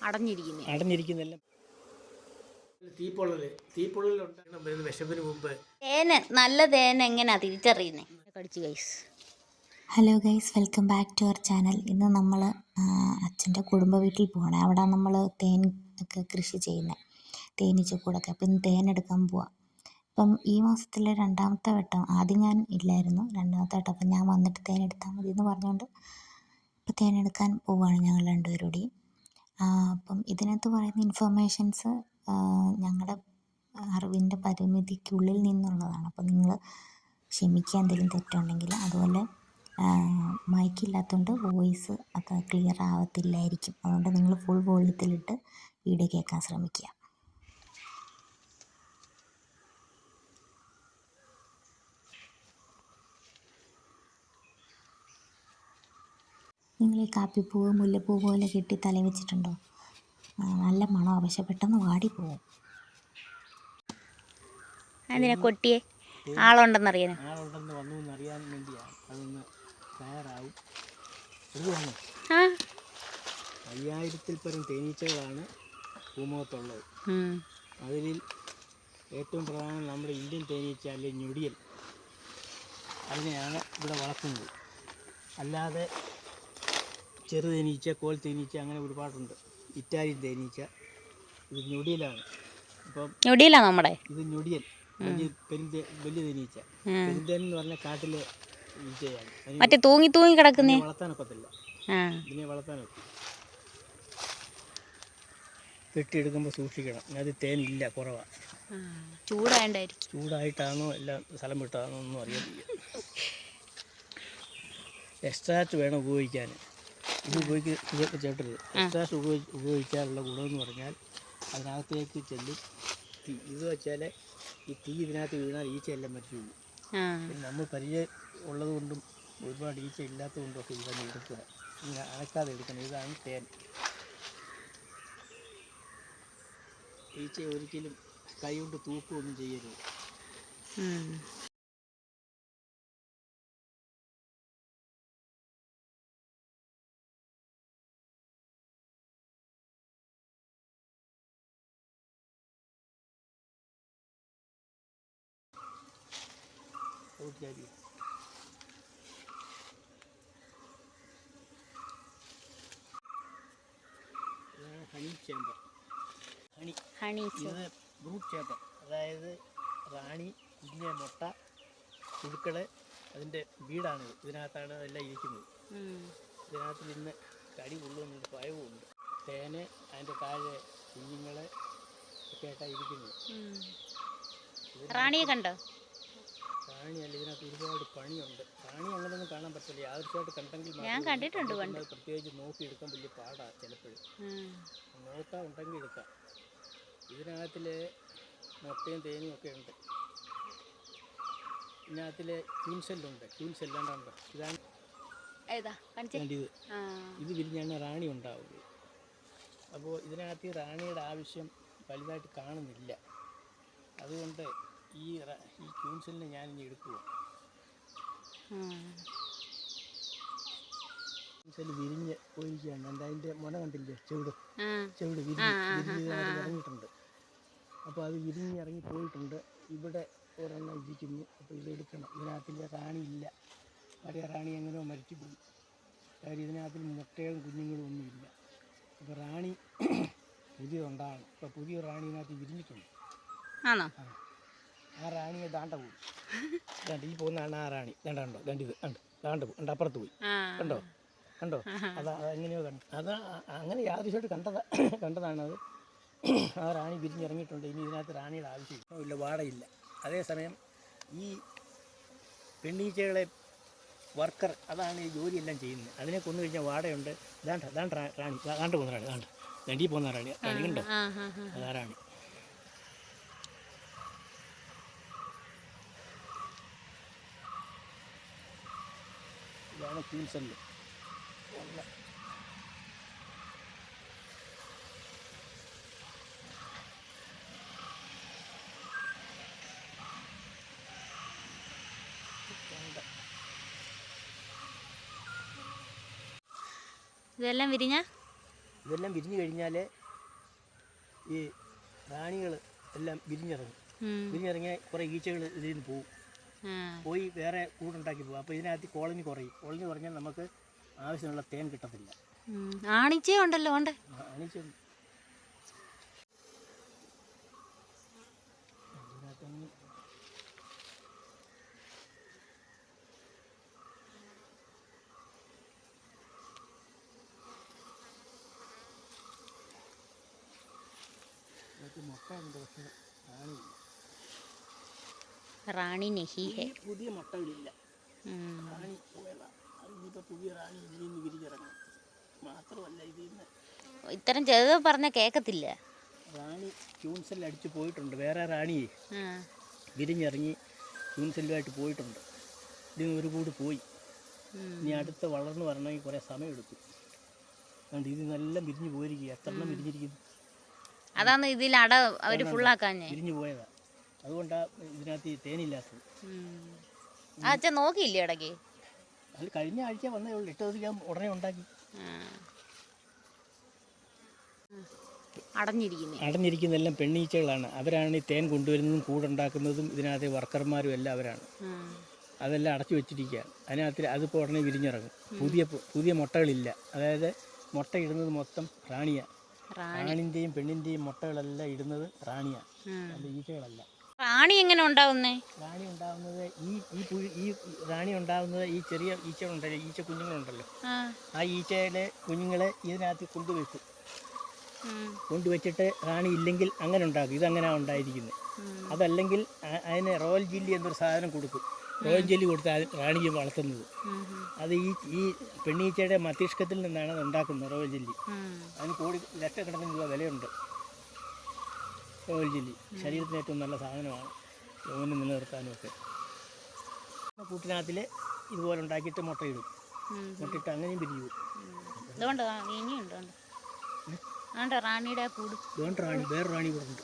അടഞ്ഞിരിക്കുന്നെല്ലാം തീപ്പൊള്ളലുണ്ടാകണം വരുന്ന വിശപ്പിന് മുമ്പ്. തേന് നല്ല തേൻ എങ്ങനെയാ തിരിച്ചറിയുന്നത്? കടിച്ചു guys. Hello guys, welcome back to our channel. ഇന്ന് നമ്മൾ അച്ഛൻ്റെ കുടുംബ വീട്ടിൽ പോകണേ. അവിടെ നമ്മൾ തേൻ ഒക്കെ കൃഷി ചെയ്യുന്നത്, തേനീച്ചക്കൂടൊക്കെ. അപ്പം ഇന്ന് തേനെടുക്കാൻ പോവാം. ഇപ്പം ഈ മാസത്തിലെ 2ാമത്തെ വട്ടം. ആദ്യം ഞാൻ ഇല്ലായിരുന്നു, 2ാമത്തെ വട്ടം. അപ്പം ഞാൻ വന്നിട്ട് തേനെടുത്താൽ മതി എന്ന് പറഞ്ഞുകൊണ്ട് ഇപ്പം തേനെടുക്കാൻ പോവുകയാണ് ഞങ്ങൾ രണ്ടുപേരും കൂടി. അപ്പം ഇതിനകത്ത് പറയുന്ന ഇൻഫർമേഷൻസ് ഞങ്ങളുടെ അറിവിൻ്റെ പരിമിതിക്കുള്ളിൽ നിന്നുള്ളതാണ്. അപ്പം നിങ്ങൾ ക്ഷമിക്കുക എന്തെങ്കിലും തെറ്റുണ്ടെങ്കിൽ. അതുപോലെ മൈക്കില്ലാത്തതുകൊണ്ട് വോയിസ് അത്ര ക്ലിയർ ആവത്തില്ലായിരിക്കും. അതുകൊണ്ട് നിങ്ങൾ ഫുൾ വോളിയത്തിലിട്ട് വീഡിയോ കേൾക്കാൻ ശ്രമിക്കുക. നിങ്ങൾ ഈ കാപ്പിപ്പൂവ് മുല്ലപ്പൂ പോലെ കെട്ടി തല വെച്ചിട്ടുണ്ടോ? നല്ല മണമാണ്, പക്ഷെ പെട്ടെന്ന് വാടിപ്പോവും. അതിനെ കൊട്ടിയെ ആളുണ്ടെന്നറിയാൻ അറിയാൻ വേണ്ടിയാണ്. അതൊന്ന് തയ്യാറാവും. 5000-ൽ പരം തേനീച്ചകളാണ് ഭൂമുഖത്തുള്ളത്. അതിൽ ഏറ്റവും പ്രധാനം നമ്മുടെ ഇന്ത്യൻ തേനീച്ച, അല്ലെങ്കിൽ ഞൊടിയൽ. അതിനെയാണ് ഇവിടെ വളർത്തുന്നത്. അല്ലാതെ ചെറു തേനീച്ച, കോൽ തേനീച്ച, അങ്ങനെ ഒരുപാടുണ്ട്. ഇറ്റാലിയൻ തേനീച്ച. ഇത് ഞൊടിയലാണ്. അപ്പം ഞൊടിയലാണ് നമ്മുടെ ഇത് ഞൊടിയൽ, വലിയ തേനീച്ച. പെരുന്തേൻ എന്ന് പറഞ്ഞാൽ കാട്ടിലെ ഈച്ചയാണ്. മറ്റേ തൂങ്ങി കിടക്കുന്നേ വളർത്താനൊക്കത്തില്ല. ഇതിനെ വളർത്താനൊക്കെ വെട്ടിയെടുക്കുമ്പോൾ സൂക്ഷിക്കണം. അത് തേനില്ല, കുറവാണ്. ചൂടായിട്ടാണോ എല്ലാം സ്ഥലം വിട്ടാണോ ഒന്നും അറിയാൻ വയ്യ. എക്സ്ട്രാക്റ്റ് വേണം ഉപയോഗിക്കാൻ. ഇതൊക്കെ ചേട്ടരുത്. എക്സ്ട്രാക്റ്റ് ഉപയോഗിക്കാനുള്ള ഗുണമെന്ന് പറഞ്ഞാൽ അതിനകത്തേക്ക് ചെല്ലും തീ. ഇത് വെച്ചാൽ ഈ തീ ഇതിനകത്ത് വീണാൽ ഈച്ചയെല്ലാം മരിച്ചു പോകും. പിന്നെ നമ്മൾ പരിചയം ഉള്ളത് കൊണ്ടും ഒരുപാട് ഈച്ച ഇല്ലാത്തത് കൊണ്ടൊക്കെ ഇതൊക്കെ എടുക്കുക, ഇങ്ങനെ അനക്കാതെ എടുക്കണം. ഇതാണ് തേൻ. ഈച്ചയെ ഒരിക്കലും കൈ കൊണ്ട് തൂക്കുകയൊന്നും ചെയ്യരുത്. Honey chamber. ഇത് ബ്രൂട്ട് ചേമ്പർ. അതായത് റാണി, കുഞ്ഞ മുട്ട, പുഴുക്കള്, അതിൻ്റെ വീടാണിത്. ഇതിനകത്താണ് അതെല്ലാം ഇരിക്കുന്നത്. ഇതിനകത്ത് നിന്ന് കടി കൊള്ളുന്നുണ്ട്, ഭയവുമുണ്ട്. തേന് അതിൻ്റെ താഴെ കുഞ്ഞുങ്ങളെ ഒക്കെ ആയിട്ടാണ് ഇരിക്കുന്നത്. റാണിയെ കണ്ടോ? റാണിയല്ല, ഇതിനകത്ത് ഒരുപാട് പണിയുണ്ട്. റാണി അങ്ങനെയൊന്നും കാണാൻ പറ്റില്ല. ആവശ്യമായിട്ട് കണ്ടെങ്കിൽ ഞാൻ കണ്ടിട്ടുണ്ട്. പ്രത്യേകിച്ച് നോക്കിയെടുക്കാൻ വലിയ പാടാണ് ചിലപ്പോഴും. നോക്കാൻ ഉണ്ടെങ്കിൽ എടുക്കാം. ഇതിനകത്തിൽ മുട്ടയും തേനും ഒക്കെ ഉണ്ട്. ഇതിനകത്തിൽ ക്യൂൻസെല്ലുണ്ട്. ക്യൂൻസെല്ലാണ്ടുണ്ട്. ഇതാണ് ഇത് വിരിഞ്ഞാണ് റാണി ഉണ്ടാവുന്നത്. അപ്പോൾ ഇതിനകത്ത് ഈ റാണിയുടെ ആവശ്യം വലുതായിട്ട് കാണുന്നില്ല. അതുകൊണ്ട് ഈ ക്യൂൻസെല്ലിനെ ഞാനിനി എടുക്കുക. ക്യൂൻസെല്ല് വിരിഞ്ഞ് പോയിരിക്കുകയാണ്. അതിൻ്റെ മുന കണ്ടില്ലേ? ചെവിട് വിരിഞ്ഞ് ഇറങ്ങിയിട്ടുണ്ട്. അപ്പോൾ അത് വിരിഞ്ഞിറങ്ങി പോയിട്ടുണ്ട്. ഇവിടെ ഒരെണ്ണം ഇരിക്കുന്നു. അപ്പോൾ ഇതെടുക്കണം. ഇതിനകത്തിൻ്റെ റാണി ഇല്ല. പഴയ റാണി എങ്ങനെയോ മരിച്ചു പോയി. കാര്യം ഇതിനകത്തിൽ മുട്ടയും കുഞ്ഞുങ്ങളും ഒന്നുമില്ല. അപ്പോൾ റാണി പുതിയതുണ്ടാകണം. ഇപ്പോൾ പുതിയ റാണി ഇതിനകത്ത് വിരിഞ്ഞിട്ടുണ്ട്. ആ റാണിയെ ദാണ്ട പോയി. ഈ പോകുന്നതാണ് ആ റാണി. ദാണ്ടോ, ദണ്ടിത് ദാണ്ട പോയി. അപ്പുറത്ത് പോയി. കണ്ടോ? അതെങ്ങനെയോ കണ്ടു. അങ്ങനെ യാദൃശ്യമായിട്ട് കണ്ടതാണത്. ആ റാണി വിരിഞ്ഞിറങ്ങിയിട്ടുണ്ട്. ഇനി ഇതിനകത്ത് റാണിയുടെ ആവശ്യമില്ല, വാടയില്ല. അതേസമയം ഈ പെണ്ണീച്ചകളെ വർക്കർ, അതാണ് ഈ ജോലിയെല്ലാം ചെയ്യുന്നത്. അതിനെ കൊന്നു കഴിഞ്ഞാൽ വാടയുണ്ട്. ദാണ്ട റാണി, ദാണ്ട് പോകുന്ന റാണി, ദണ്ടി പോകുന്ന റാണി കണ്ടോ? അതാ റാണി. ഇതാണ് ക്യൂൻസെല്ല്. ഇതെല്ലാം വിരിഞ്ഞ ഇതെല്ലാം വിരിഞ്ഞു കഴിഞ്ഞാൽ ഈ റാണികൾ എല്ലാം വിരിഞ്ഞിറങ്ങും. വിരിഞ്ഞിറങ്ങിയ കുറേ ഈച്ചകൾ ഇതിൽ നിന്ന് പോവും. പോയി വേറെ കൂടുണ്ടാക്കി പോകും. അപ്പോൾ ഇതിനകത്ത് കോളനി കുറയും. കോളനി കുറഞ്ഞാൽ നമുക്ക് ആവശ്യമുള്ള തേൻ കിട്ടത്തില്ല. ആണിച്ചേ ഉണ്ടല്ലോ ഉണ്ട്. ആണിച്ച മുട്ട ഉണ്ട്, പക്ഷേ റാണിയില്ല. റാണി നെഹി ഹെ. പുതിയ മുട്ടകളില്ല. റാണി പോയതാ. ഇനിയിപ്പോൾ പുതിയ റാണി ഇതിൽ നിന്ന് വിരിഞ്ഞിറങ്ങും. മാത്രമല്ല ഇതിൽ നിന്ന് ഇത്തരം ചെറുത് പറഞ്ഞ കേൾക്കത്തില്ല. റാണി ക്യൂൻസെല്ല് അടിച്ച് പോയിട്ടുണ്ട്. വേറെ റാണിയെ വിരിഞ്ഞിറങ്ങി ക്യൂൻസെല്ലുമായിട്ട് പോയിട്ടുണ്ട്. ഇതിന് ഒരു കൂട് പോയി. ഇനി അടുത്ത് വളർന്നു വരണമെങ്കിൽ കുറേ സമയമെടുക്കും. അതുകൊണ്ട് ഇത് നല്ല വിരിഞ്ഞു പോയിരിക്കുക. എത്ര എണ്ണം വിരിഞ്ഞിരിക്കുന്നു. അതാണ് ഇതിൽ അട അവർ ഫുള്ളാക്കാഞ്ഞേ. വിരിഞ്ഞു പോയതാ. അതുകൊണ്ടാണ് ഇതിനകത്ത് തേനില്ലാത്തത്. അച്ഛൻ നോക്കിയില്ലേ ഇടയ്ക്ക്? അത് കഴിഞ്ഞ ആഴ്ച വന്നേ ഉള്ളൂ. 8 ദിവസം ഞാൻ ഉടനെ ഉണ്ടാക്കി. അടഞ്ഞിരിക്കുന്നതെല്ലാം പെണ്ണീച്ചകളാണ്. അവരാണ് ഈ തേൻ കൊണ്ടുവരുന്നതും കൂടുണ്ടാക്കുന്നതും ഇതിനകത്ത് വർക്കർമാരും എല്ലാം അവരാണ്. അതെല്ലാം അടച്ചു വെച്ചിരിക്കുകയാണ്. അതിനകത്ത് അതിപ്പോൾ ഉടനെ വിരിഞ്ഞിറങ്ങും. പുതിയ മുട്ടകളില്ല. അതായത് മുട്ട ഇടുന്നത് മൊത്തം റാണിയാണ്. ആണിൻ്റെയും പെണ്ണിൻ്റെയും മുട്ടകളെല്ലാം ഇടുന്നത് റാണിയാണ്, അല്ല ഈച്ചകളല്ല. റാണി എങ്ങനെ ഉണ്ടാവുന്നേ? റാണി ഉണ്ടാവുന്നത് ഈ റാണി ഉണ്ടാവുന്നത് ഈ ചെറിയ ഈച്ചകളുണ്ടല്ലോ, ഈച്ച കുഞ്ഞുങ്ങളുണ്ടല്ലോ, ആ ഈച്ചയുടെ കുഞ്ഞുങ്ങളെ ഇതിനകത്ത് കൊണ്ടുവയ്ക്കും. കൊണ്ടുവച്ചിട്ട് റാണി ഇല്ലെങ്കിൽ അങ്ങനെ ഉണ്ടാക്കും. ഇതങ്ങനെ ഉണ്ടായിരിക്കുന്നത്. അതല്ലെങ്കിൽ അതിന് റോയൽ ജെല്ലി എന്നൊരു സാധനം കൊടുക്കും. റോയൽ ജെല്ലി കൊടുത്താൽ റാണിയെ വളർത്തുന്നത്. അത് ഈ പെണ്ണീച്ചയുടെ മസ്തിഷ്കത്തിൽ നിന്നാണ് അത് ഉണ്ടാക്കുന്നത്. റോയൽ ജെല്ലി അതിന് ലക്ഷക്കണക്കിന് രൂപ വിലയുണ്ട്. റോയൽ ജെല്ലി ശരീരത്തിന് ഏറ്റവും നല്ല സാധനമാണ്, യൗവനം നിലനിർത്താനും ഒക്കെ. കൂട്ടിനകത്തിൽ ഇതുപോലെ ഉണ്ടാക്കിയിട്ട് മുട്ടയിടും. മുട്ടയിട്ട് അങ്ങനെയും പിരിഞ്ഞു പോകും. റാണിയുടെ കൂട് റാണി വേറെ റാണി ഇവിടെ ഉണ്ട്.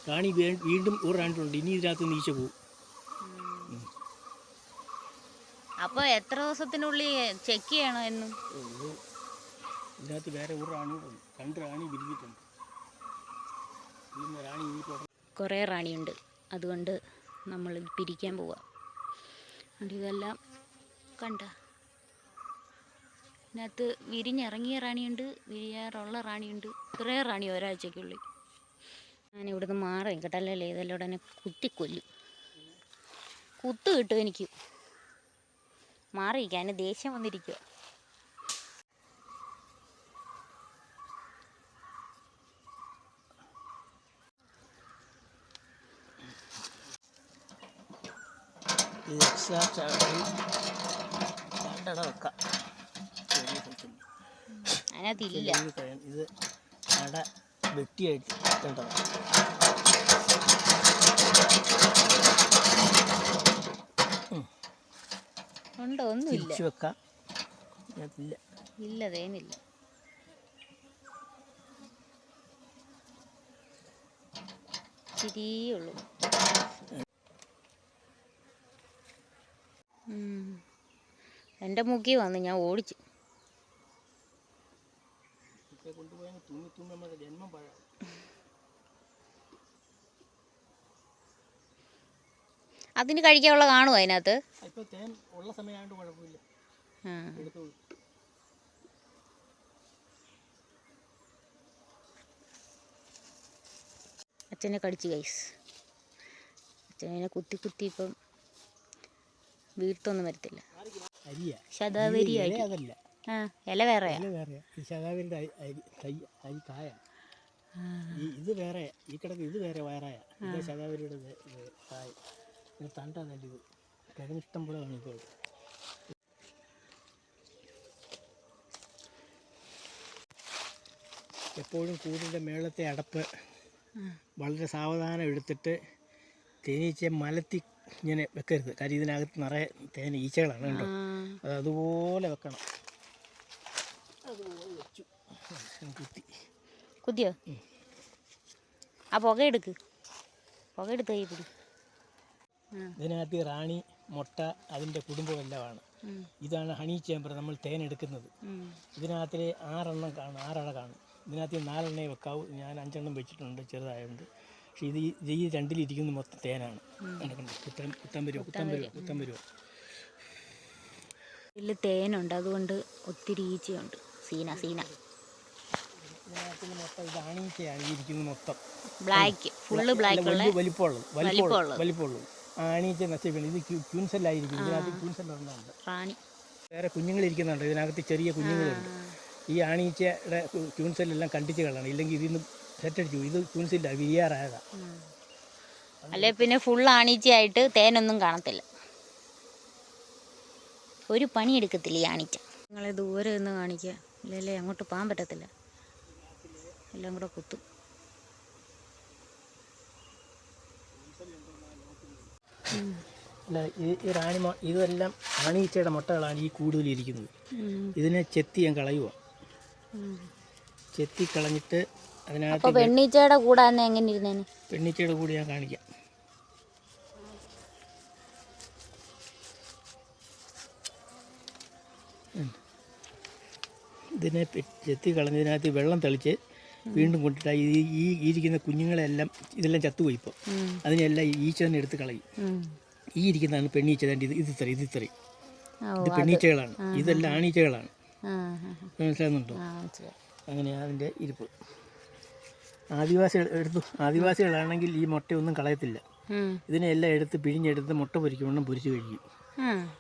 റാണി വീണ്ടും ഒരു റാണിട്ടുണ്ട്. ഇനി ഇതിനകത്ത് നീച്ച പോകും. അപ്പോൾ എത്ര ദിവസത്തിനുള്ളിൽ ചെക്ക് ചെയ്യണോ എന്നും? ഇതിനകത്ത് വേറെ ഒരു റാണി ഉണ്ട്. 2 റാണി വിരിഞ്ഞിട്ടുണ്ട്. കുറേ റാണിയുണ്ട്. അതുകൊണ്ട് നമ്മൾ പിരിക്കാൻ പോവാം. ഇതെല്ലാം കണ്ട ഇതിനകത്ത് വിരിഞ്ഞിറങ്ങിയ റാണിയുണ്ട്, വിരിയാറുള്ള റാണിയുണ്ട്. കുറേ റാണി ഒരാഴ്ചയ്ക്കുള്ളിൽ. ഞാനിവിടുന്ന് മാറാം കേട്ടല്ലേ. ഇതെല്ലാം ഉടനെ കുത്തിക്കൊല്ലും. കുത്തു കിട്ടും എനിക്ക്. മാറിയിരിക്കുക, അതിന് ദേഷ്യം വന്നിരിക്കുക. അതിനകത്തില്ല. ഇത് അട വെട്ടിയായിട്ട് ഉണ്ടോ? ഒന്നുമില്ല. വെക്കാം. ഇല്ല, തേനില്ല. ചിരിയുള്ളൂ. എൻ്റെ മുക്കി വന്ന് ഞാൻ ഓടിച്ചു. അതിന് കഴിക്കാനുള്ള കാണുമോ അതിനകത്ത്? അച്ഛനെ കടിച്ചു ഗൈസ്. അച്ഛനെ കുത്തി ഇപ്പം വീഴ്ത്തൊന്നും വരത്തില്ല. ശതാവരി ഇല വേറെയാ. ഇത് വേറെ, ഈ കിടക്ക് ഇത് വേറെ വയറായ. ഇത് ശതാവരിയുടെ കായ. തണ്ട നല്ലത് കിഴങ്ങിഷ്ടം പോലെ കാണിക്കും. എപ്പോഴും കൂടിൻ്റെ മേളത്തെ അടപ്പ് വളരെ സാവധാനം എടുത്തിട്ട് തേനീച്ചയെ മലത്തി ഇങ്ങനെ വെക്കരുത്. കാര്യം ഇതിനകത്ത് നിറയെ തേൻ ഈച്ചകളാണ് കേട്ടോ. അതുപോലെ വെക്കണം. അതുപോലെ വെച്ചു. കുത്തിയോ? ആ പുകയെടുത്ത് കൈ പിടി. ഇതിനകത്ത് റാണി, മുട്ട, അതിൻ്റെ കുടുംബം എല്ലാമാണ്. ഇതാണ് ഹണി ചേമ്പർ, നമ്മൾ തേൻ എടുക്കുന്നത്. ഇതിനകത്തിൽ 6 കാണും, 6 അഴ കാണും. ഇതിനകത്ത് 4 എണ്ണേ വെക്കാവൂ. ഞാൻ 5 എണ്ണം വെച്ചിട്ടുണ്ട് ചെറുതായതുകൊണ്ട്. പക്ഷേ ഈ 2-ലിരിക്കുന്ന മൊത്തം തേനാണ്. കുത്തമ്പരുവ ഇതിൽ തേനുണ്ട്, അതുകൊണ്ട് ഒത്തിരി ഈച്ചയുണ്ട്. സീന ഇതിനകത്ത് മൊത്തം ഇത് ആണീച്ചയാണ് ഈ ഇരിക്കുന്നത് മൊത്തം. ബ്ലാക്ക്, ഫുള്ള് ബ്ലാക്ക് ഉള്ള വലിപ്പമുള്ളൂ. ആണീച്ച നശിപ്പിക്കണം. ഇത് ക്യൂൻസെല്ലായിരിക്കും. ഇതിനകത്ത് ക്യൂൻസെല്ലുണ്ട്, റാണി. വേറെ കുഞ്ഞുങ്ങളിരിക്കുന്നുണ്ട്. ഇതിനകത്ത് ചെറിയ കുഞ്ഞുങ്ങളുണ്ട്. ഈ ആണീച്ചയുടെ ക്യൂൻസെല്ലെല്ലാം കണ്ടിച്ച് കളയണം, ഇല്ലെങ്കിൽ ഇതിന്ന് സെറ്റടിച്ചു. ഇത് ക്യൂൻസില്ല, വിരിയാറായതാ. അല്ലെ പിന്നെ ഫുൾ ആണീച്ചയായിട്ട് തേനൊന്നും കാണത്തില്ല, ഒരു പണി എടുക്കത്തില്ല ഈ ആണീച്ച. നിങ്ങളെ ദൂരെ നിന്ന് കാണിക്കുക, ഇല്ലല്ലേ അങ്ങോട്ട് പോകാൻ പറ്റത്തില്ല, എല്ലാം കൂടെ കുത്തും. അല്ല, ഈ ഇതെല്ലാം ആണീച്ചയുടെ മുട്ടകളാണ് ഈ കൂടുതലിരിക്കുന്നത്. ഇതിനെ ചെത്തി ഞാൻ കളയുക. ചെത്തി കളഞ്ഞിട്ട് അതിനകത്ത് പെണ്ണീച്ചയുടെ കൂടെ എങ്ങനെ ഇരുന്നേന്? പെണ്ണീച്ചയുടെ കൂടെ ഞാൻ കാണിക്കാം. ഇതിനെ ചെത്തി കളഞ്ഞതിനകത്ത് വെള്ളം തെളിച്ച് വീണ്ടും കൊണ്ടിട്ട് ഈ ഇരിക്കുന്ന കുഞ്ഞുങ്ങളെല്ലാം ഇതെല്ലാം ചത്തുപോയി. ഇപ്പോൾ അതിനെല്ലാം ഈച്ച തന്നെ എടുത്ത് കളയും. ഈ ഇരിക്കുന്നതാണ് പെണ്ണീച്ച. ഇത് പെണ്ണീച്ചകളാണ്, ഇതെല്ലാം ആണീച്ചകളാണ്. മനസ്സിലാകുന്നുണ്ടോ? അങ്ങനെയാണ് അതിൻ്റെ ഇരിപ്പ്. ആദിവാസികളാണെങ്കിൽ ഈ മുട്ടയൊന്നും കളയത്തില്ല. ഇതിനെല്ലാം എടുത്ത് പിഴിഞ്ഞെടുത്ത് മുട്ട പൊരിക്കുമ്പോൾ പൊരിച്ച് കഴിക്കും.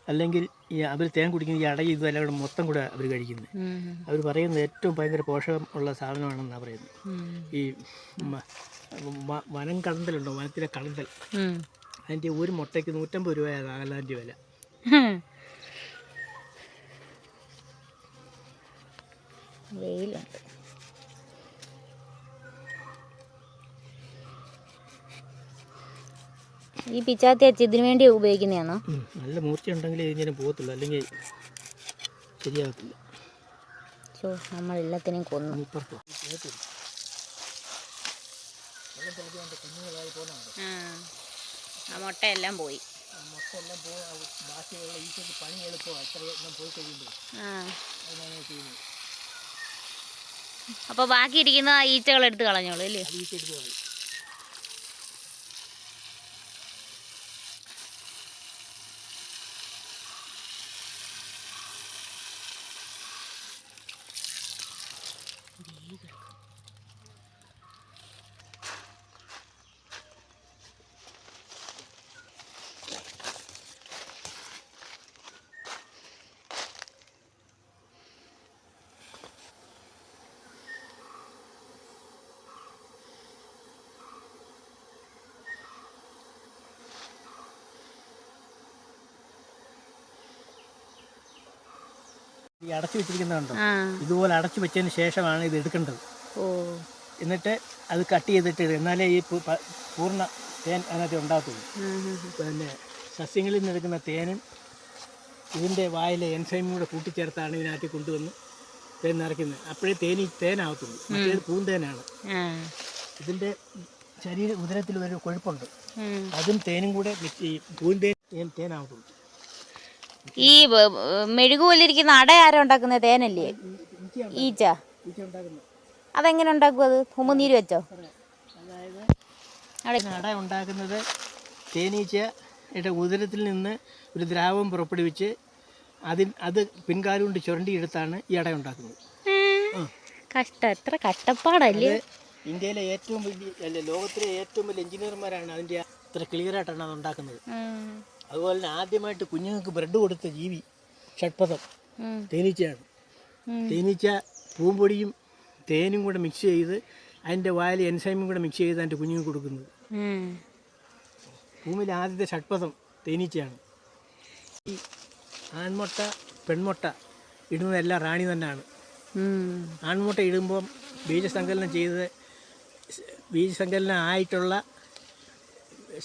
അല്ലെങ്കിൽ ഈ അവർ തേൻ കുടിക്കുന്ന ഈ അടയും ഇതും എല്ലാം കൂടെ മൊത്തം കൂടെ അവർ കഴിക്കുന്നത്. അവർ പറയുന്നത് ഏറ്റവും ഭയങ്കര പോഷകം ഉള്ള സാധനമാണെന്നാണ് പറയുന്നത്. ഈ വനം കടന്തലുണ്ടോ, വനത്തിലെ കടന്തൽ, അതിൻ്റെ ഒരു മുട്ടയ്ക്ക് 150 രൂപയാണ് നാഗാലാൻഡ് വില. വെയിലുണ്ട്. ഈ പിച്ചാത്തി അച്ഛ ഇതിനു വേണ്ടി ഉപയോഗിക്കുന്നതാണോ? നല്ല മൂർച്ച ഉണ്ടെങ്കിൽ ഇതിങ്ങനെ പോകത്തുള്ളൂ, അല്ലെങ്കിൽ ശരിയാകത്തില്ല. നമ്മൾ എല്ലാത്തിനെയും കൊന്നു. ആ മുട്ടയെല്ലാം പോയി. ബാക്കിയുള്ള ഈച്ചയ്ക്ക് പണി എളുപ്പമാണ്. ഇത്രയും പോയി കഴിയുമ്പോൾ അതിനാണ് ചെയ്യുന്നത്. അപ്പോൾ ബാക്കി ഇരിക്കുന്ന ഈച്ചകൾ എടുത്ത് കളഞ്ഞോളൂ അല്ലേ? ഈച്ച എടുത്ത് കളയും. ഈ അടച്ചു വെച്ചിരിക്കുന്നുണ്ടോ, ഇതുപോലെ അടച്ചു വെച്ചതിന് ശേഷമാണ് ഇത് എടുക്കേണ്ടത്. എന്നിട്ട് അത് കട്ട് ചെയ്തിട്ട് എന്നാലേ ഈ പൂർണ്ണ തേൻ അതിനകത്ത് ഉണ്ടാകത്തുള്ളൂ. പിന്നെ സസ്യങ്ങളിൽ നിന്ന് എടുക്കുന്ന തേനും ഇതിൻ്റെ വായിലെ എൻസൈമും കൂടെ കൂട്ടിച്ചേർത്താണ് ഇതിനകത്ത് കൊണ്ടുവന്ന് തേൻ നിറയ്ക്കുന്നത്. അപ്പോഴേ തേനാകത്തുള്ളൂ. മറ്റേത് പൂന്തേനാണ്. ഇതിൻ്റെ ഉദരത്തിൽ ഒരു കൊഴുപ്പുണ്ട്, അതും തേനും കൂടെ മിക്സ് ചെയ്യും. പൂന്തേൻ തേനാകത്തുള്ളൂ. ഈ മെഴുകുപോലിരിക്കുന്ന അട ആരാ ഉണ്ടാക്കുന്നത്? തേനല്ലേ? ഈച്ച. അതെങ്ങനെ ഉണ്ടാക്കും? അത് ഉമ്മനീര് വെച്ചോ? അട ഉണ്ടാക്കുന്നത് തേനീച്ചയുടെ ഉദരത്തിൽ നിന്ന് ഒരു ദ്രാവകം പുറപ്പെടുവിച്ച് അത് പിൻകാലം കൊണ്ട് ചുരണ്ടിയെടുത്താണ് ഈ അട ഉണ്ടാക്കുന്നത്. എത്ര കഷ്ടപ്പാടല്ലേ! ഇന്ത്യയിലെ ഏറ്റവും വലിയ ലോകത്തിലെ ഏറ്റവും വലിയ എഞ്ചിനീയർമാരാണ് അതിൻ്റെ അത്ര ക്ലിയറായിട്ടാണ് അത് ഉണ്ടാക്കുന്നത്. അതുപോലെ തന്നെ ആദ്യമായിട്ട് കുഞ്ഞുങ്ങൾക്ക് ബ്രെഡ് കൊടുത്ത ജീവി ഷഡ്പദം തേനീച്ചയാണ്. തേനീച്ച പൂമ്പൊടിയും തേനും കൂടെ മിക്സ് ചെയ്ത് അതിൻ്റെ വായിൽ എൻസൈമും കൂടെ മിക്സ് ചെയ്ത് അതിൻ്റെ കുഞ്ഞുങ്ങൾക്ക് കൊടുക്കുന്നത്. ഭൂമിയിലെ ആദ്യത്തെ ഷഡ്പദം തേനീച്ചയാണ്. ഈ ആൺമുട്ട പെൺമുട്ട ഇടുന്നതെല്ലാം റാണി തന്നെയാണ്. ആൺമുട്ട ഇടുമ്പം ബീജസങ്കലനം ആയിട്ടുള്ള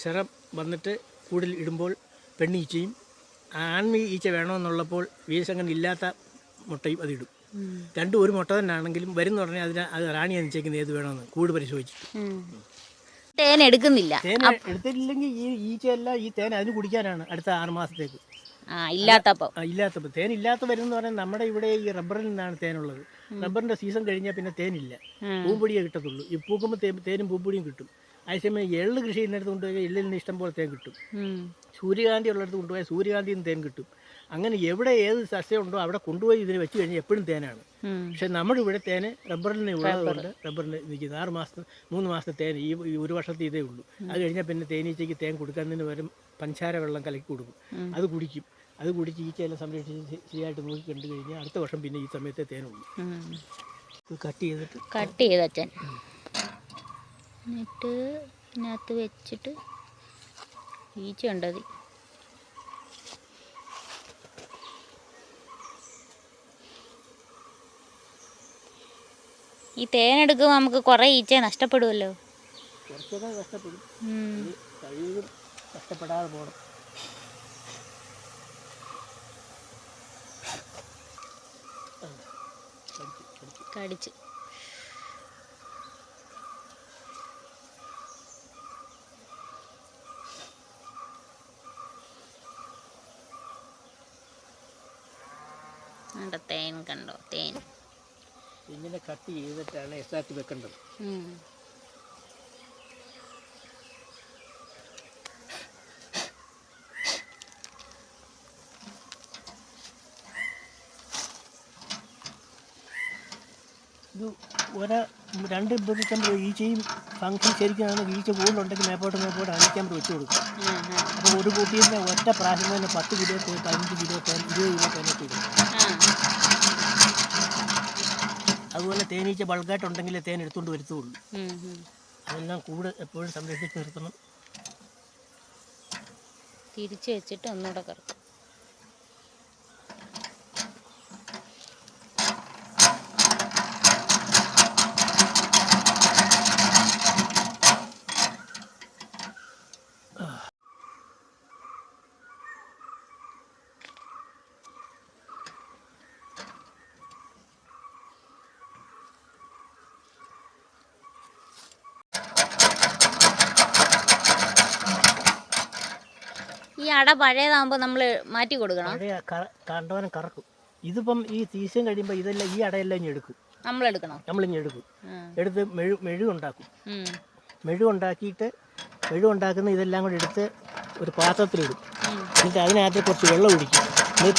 ശരം വന്നിട്ട് കൂടുതൽ ഇടുമ്പോൾ പെണ്ണീച്ചയും, ആൺമീ ഈച്ച വേണമെന്നുള്ളപ്പോൾ ബീജസങ്കലനം ഇല്ലാത്ത മുട്ടയും അതിടും. രണ്ടും ഒരു മുട്ട തന്നെ ആണെങ്കിലും വരുന്ന ഉടനെ അത് റാണിയാണ് നിശ്ചയിക്കുന്നത് ഏത് വേണമെന്ന് കൂട് പരിശോധിച്ച്. തേൻ എടുക്കുന്നില്ല. തേൻ എടുത്തില്ലെങ്കിൽ ഈ ഈച്ചയെല്ലാം ഈ തേൻ അതിന് കുടിക്കാനാണ് അടുത്ത 6 മാസത്തേക്ക്. ഇല്ലാത്തപ്പോൾ ഇല്ലാത്തപ്പോൾ തേൻ ഇല്ലാത്ത വരുമെന്ന് പറഞ്ഞാൽ നമ്മുടെ ഇവിടെ ഈ റബ്ബറിൽ നിന്നാണ് തേനുള്ളത്. റബ്ബറിൻ്റെ സീസൺ കഴിഞ്ഞാൽ പിന്നെ തേനില്ല, പൂമ്പൊടിയേ കിട്ടത്തുള്ളൂ. ഈ പൂക്കുമ്പോൾ തേനും പൂമ്പൊടിയും കിട്ടും. അതേസമയം എള്ള് കൃഷി ചെയ്യുന്നിടത്ത് കൊണ്ടുപോയി എള്ളിൽ നിന്ന് ഇഷ്ടം പോലെ തേൻ കിട്ടും. സൂര്യകാന്തി ഉള്ളിടത്ത് കൊണ്ടുപോയാൽ സൂര്യകാന്തിയിൽ നിന്ന് തേൻ കിട്ടും. അങ്ങനെ എവിടെ ഏത് സസ്യം ഉണ്ടോ അവിടെ കൊണ്ടുപോയി ഇതിന് വെച്ച് കഴിഞ്ഞാൽ എപ്പോഴും തേനാണ്. പക്ഷെ നമ്മുടെ ഇവിടെ തേന് റബ്ബറിൽ നിന്ന് ഉള്ളതുകൊണ്ട് റബ്ബറിൽ നിൽക്കുന്നത് 3 മാസത്തെ തേൻ ഈ ഒരു വർഷത്തെ ഇതേ ഉള്ളൂ. അത് കഴിഞ്ഞാൽ പിന്നെ തേനീച്ചയ്ക്ക് തേൻ കൊടുക്കുന്നതിന് വരും പഞ്ചാര വെള്ളം കലക്കി കൊടുക്കും. അത് കുടിക്കും. അത് കുടിച്ച് ഈച്ചയെല്ലാം സംരക്ഷിച്ച് ശരിയായിട്ട് നോക്കി കണ്ടു കഴിഞ്ഞാൽ അടുത്ത വർഷം പിന്നെ ഈ സമയത്തെ തേനുള്ളൂ. കട്ട് ചെയ്ത് അച്ഛൻ എന്നിട്ട് ഇതിനകത്ത് വെച്ചിട്ട് ഈച്ച ഉണ്ടത്. ഈ തേനെടുക്കുമ്പോൾ നമുക്ക് കുറേ ഈച്ച നഷ്ടപ്പെടുമല്ലോ. കുറച്ചൊക്കെ കഷ്ടപ്പെടും, കഴിയും കഷ്ടപ്പെടാതെ പോകണം. കടിച്ച് തേൻ കണ്ടോ, തേൻ ഇങ്ങനെ കട്ട് ചെയ്തിട്ടാണ് എക്സാക്ട് വെക്കേണ്ടത്. ഇത് 2 ചമ്പർ ഈച്ചയും ഫംഗ്ഷൻ ശരിക്കും ഈച്ച കൂടുതലുണ്ടെങ്കിൽ മേപ്പോട്ട് അണിച്ചമ്പർ വെച്ച് കൊടുക്കും. അപ്പോൾ ഒരു കൂട്ടിയിൽ ഒറ്റ പ്രാവശ്യം തന്നെ 10 കിലോ 15 കിലോ 20 കിലോ തേനൊക്കെ ഇടും. അതുപോലെ തേനീച്ച ബൾഗായിട്ടുണ്ടെങ്കിൽ തേൻ എടുത്തുകൊണ്ട് വരുത്തുള്ളൂ. അതെല്ലാം കൂടെ എപ്പോഴും സംരക്ഷിച്ച് നിർത്തണം. തിരിച്ച് വെച്ചിട്ട് ഒന്നുകൂടെ കറക്കും. ഈ അട പഴയതാകുമ്പോൾ നമ്മൾ മാറ്റി കൊടുക്കണം. പഴയ കണ്ടവനം കറക്കും. ഇതിപ്പം ഈ സീസൺ കഴിയുമ്പോൾ ഇതെല്ലാം ഈ അടയെല്ലാം ഇനി എടുക്കും. നമ്മളിങ്ങ് എടുക്കും. എടുത്ത് മെഴുകുണ്ടാക്കും. മെഴുകുണ്ടാക്കിയിട്ട് മെഴുകുണ്ടാക്കുന്ന ഇതെല്ലാം കൂടെ എടുത്ത് ഒരു പാത്രത്തിലിടും. എന്നിട്ട് അതിനകത്ത് കുറച്ച് വെള്ളം ഒഴിക്കും. ഇത്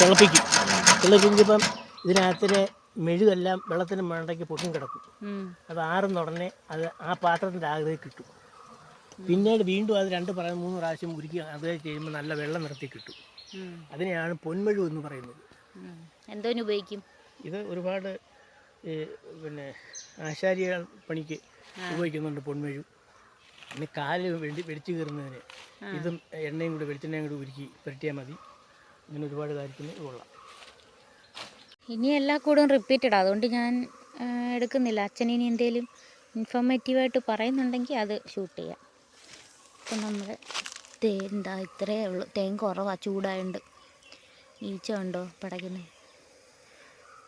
തിളപ്പിക്കുമ്പം ഇതിനകത്തിലെ മെഴുകെല്ലാം വെള്ളത്തിന് മണ്ടയ്ക്ക് പൊട്ടും കിടക്കും. അത് ആറുന്ന ഉടനെ അത് ആ പാത്രത്തിൻ്റെ ആകൃതി കിട്ടും. പിന്നീട് വീണ്ടും അത് 2-3 പ്രാവശ്യം ഉരുക്കി അത് ചെയ്യുമ്പോൾ നല്ല വെള്ളം നിർത്തി കിട്ടും. അതിനെയാണ് പൊന്മെഴു എന്ന് പറയുന്നത്. എന്തോന്ന് ഉപയോഗിക്കും? ഇത് ഒരുപാട് പിന്നെ ആശാരിയ പണിക്ക് ഉപയോഗിക്കുന്നുണ്ട് പൊന്മെഴു. പിന്നെ കാല് വെടിച്ചു കയറുന്നതിന് ഇതും എണ്ണയും കൂടി വെളിച്ചെണ്ണയും കൂടി ഉരുക്കി പുരട്ടിയാൽ മതി. ഇങ്ങനെ ഒരുപാട് കാര്യത്തിന് കൊള്ളാം. ഇനി എല്ലാ കൂടും റിപ്പീറ്റഡ്, അതുകൊണ്ട് ഞാൻ എടുക്കുന്നില്ല. അച്ഛനിനി എന്തെങ്കിലും ഇൻഫോർമേറ്റീവായിട്ട് പറയുന്നുണ്ടെങ്കിൽ അത് ഷൂട്ട് ചെയ്യാം. അപ്പം നമ്മുടെ തേൻ ഇത്രയേ ഉള്ളൂ. തേൻ കുറവാണ്, ചൂടായുണ്ട്. ഈച്ച ഉണ്ടോ പടയ്ക്കുന്നത്?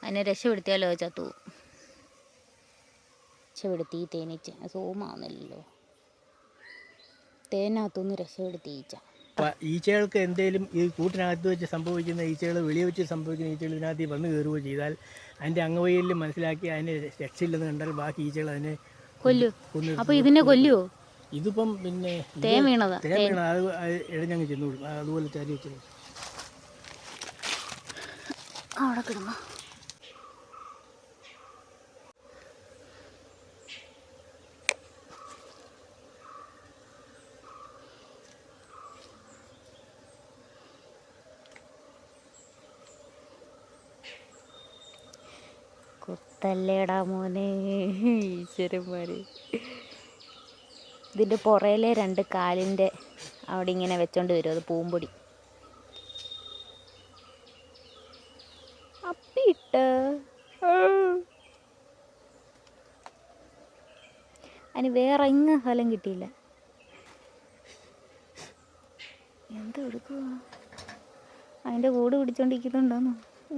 അതിനെ രക്ഷപ്പെടുത്തിയാലോ ചത്തു. രക്ഷപ്പെടുത്തി ഈ തേനീച്ച സോമാവുന്നില്ലല്ലോ. തേനകത്തുനിന്ന് രക്ഷപ്പെടുത്തി ഈച്ച. ഈച്ചകൾക്ക് എന്തെങ്കിലും ഈ കൂട്ടിനകത്ത് വെച്ച് സംഭവിക്കുന്ന ഈച്ചകൾ, വെളിയിൽ വെച്ച് സംഭവിക്കുന്ന ഈച്ചകൾ ഇതിനകത്ത് വന്ന് കയറുകയോ ചെയ്താൽ അതിൻ്റെ അംഗവൈകല്യം മനസ്സിലാക്കി അതിനെ രക്ഷയില്ലെന്ന് കണ്ടാൽ ബാക്കി ഈച്ചകൾ അതിനെ കൊല്ലും. അപ്പോൾ ഇതിനെ കൊല്ലുമോ? ഇതിപ്പം പിന്നെ തേൻ വീണത് അത് ഇഴഞ്ഞങ്ങ് ചെന്നുവിടും. അതുപോലെ ചരി വെച്ചു അവിടെ കിടന്നു. കുത്തല്ലേടാ മോനെ ഈശ്വരന്മാര്. ഇതിൻ്റെ പുറയിലെ 2 കാലിൻ്റെ അവിടെ ഇങ്ങനെ വെച്ചോണ്ട് വരും. അത് പൂമ്പൊടി അപ്പിട്ട് അതിന് വേറെ എങ്ങും സ്ഥലം കിട്ടിയില്ല. എന്താ എടുക്കുക? അതിൻ്റെ കൂട് പിടിച്ചോണ്ടിരിക്കുന്നുണ്ടോന്നോ?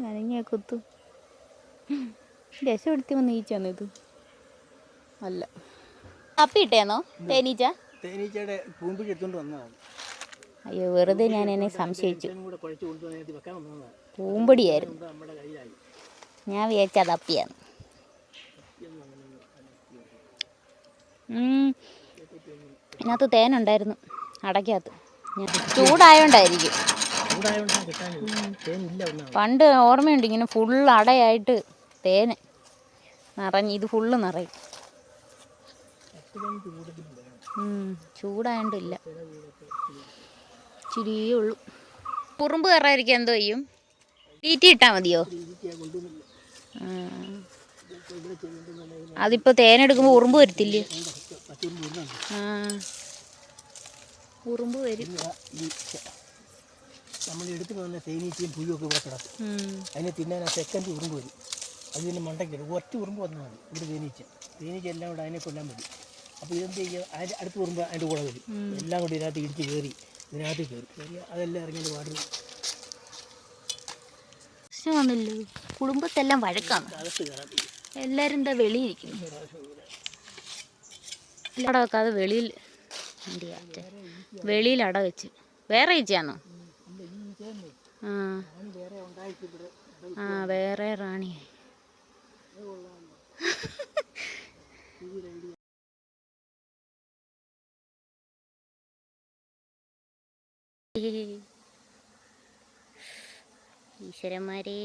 ഞാനിങ്ങനെ കുത്തും. രക്ഷപ്പെടുത്തി വന്ന് ഈച്ചയാണോ ഇത്? അല്ല. അപ്പിട്ടേന്നോ തേനീച്ച? തേനീച്ചയുടെ പൂമ്പൊടി എടുത്തോണ്ട് വന്നതാണ്. അയ്യോ വെറുതെ ഞാൻ എന്നെ സംശയിച്ചു. കൂടെ കുഴച്ച് കൊണ്ടുവന്ന് വെക്കാൻ വന്നതാണ്. പൂമ്പടിയായിരുന്നു. നമ്മുടെ കയ്യിലായി. ഞാൻ വിചാരിച്ച അത് അപ്പിയാണ്. ഇതിനകത്ത് തേനുണ്ടായിരുന്നു അടയ്ക്കകത്ത്. ചൂടായോണ്ടായിരിക്കും. പണ്ട് ഓർമ്മയുണ്ട് ഇങ്ങനെ ഫുള്ള് അടയായിട്ട് തേന് നിറഞ്ഞ്, ഇത് ഫുള്ള് നിറയും. ചൂടായോണ്ടില്ല, ഇച്ചിരിയേ ഉള്ളൂ. കുറുമ്പ് കയറാതിരിക്കാൻ എന്തോ ചെയ്യും? തീറ്റി ഇട്ടാൽ മതിയോ? അതിപ്പോൾ തേനെടുക്കുമ്പോൾ ഉറുമ്പ് വരത്തില്ലേ? ഉറുമ്പ് വരും. നമ്മൾ എടുത്തു പോകുന്ന തേനീച്ചയും പുഴുവൊക്കെ ഇവിടെ കിടക്കും. അതിനെ തിന്നാൻ ആ സെക്കൻഡ് ഉറുമ്പ് വരും. അത് പിന്നെ മണ്ടയ്ക്ക് ഒറ്റ ഉറുമ്പ് വന്നാൽ മതി. ഇവിടെ തേനീച്ച എല്ലാം കൂടെ അതിനെ കൊല്ലാൻ പറ്റും. അപ്പോൾ ഇതെന്ത് ചെയ്യുക, അതിൻ്റെ അടുത്ത ഉറുമ്പ് അതിൻ്റെ കൂടെ വരും. എല്ലാം കൂടി ഇതിനകത്ത് ഇടിച്ച് കയറി അതെല്ലാം ഇറങ്ങിയത് പാടും. പ്രശ്നം വന്നില്ലോ, കുടുംബത്തെല്ലാം വഴക്കാണ്. എല്ലാവരും എന്താ വെളിയിരിക്കുന്നു. അട വെക്കാതെ വെളിയിൽ അട വെച്ച്. വേറെ ഈച്ചയാണോ? വേറെ റാണി. ഈശ്വരന്മാരെ,